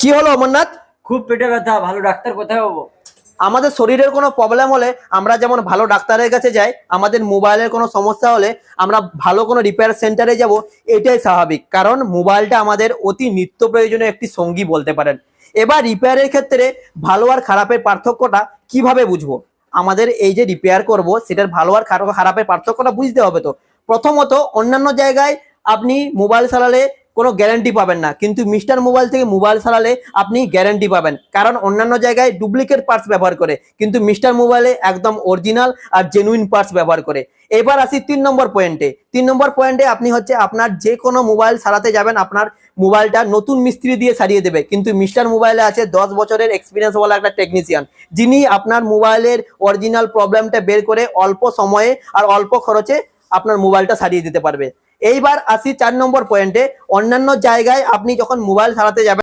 কি হলো অমরনাথ? খুব পেটে ব্যথা, ভালো ডাক্তার কোথায় পাবো? আমাদের শরীরের কোনো প্রবলেম হলে আমরা যেমন ভালো ডাক্তারের কাছে যাই, আমাদের মোবাইলের কোনো সমস্যা হলে আমরা ভালো কোনো রিপেয়ার সেন্টারে যাব। এটাই স্বাভাবিক, কারণ মোবাইলটা আমাদের অতি নিত্য প্রয়োজনীয় একটি সঙ্গী বলতে পারেন। এবার রিপেয়ারের ক্ষেত্রে ভালো আর খারাপের পার্থক্যটা কিভাবে বুঝবো? আমাদের এই যে রিপেয়ার করব সেটার ভালো আর খারাপের পার্থক্যটা বুঝতে হবে। তো প্রথমত, অন্যান্য জায়গায় আপনি মোবাইল চালালে কোনো গ্যারান্টি পাবেন না, কিন্তু মিস্টার মোবাইল থেকে মোবাইল চালালে আপনি গ্যারান্টি পাবেন, কারণ অন্যান্য জায়গায় ডুপ্লিকেট পার্টস ব্যবহার করে, কিন্তু মিস্টার মোবাইলে একদম অরিজিনাল আর জেনুইন পার্টস ব্যবহার করে। এবার আসি 3 নম্বর পয়েন্টে। 3 নম্বর পয়েন্টে আপনি হচ্ছে আপনার যে কোনো মোবাইল সারাতে যাবেন, আপনার মোবাইলটা নতুন মিস্ত্রি দিয়ে সারিয়ে দেবে, কিন্তু মিস্টার মোবাইলে আছে 10 বছরের এক্সপিরিয়েন্স ওয়ালা একটা টেকনিশিয়ান, যিনি আপনার মোবাইলের অরিজিনাল প্রবলেমটা বের করে অল্প সময়ে আর অল্প খরচে আপনার মোবাইলটা সারিয়ে দিতে পারবে। এইবার আসি 4 নম্বর পয়েন্টে। অন্যান্য জায়গায় আপনি যখন মোবাইল সারাতে যাবেন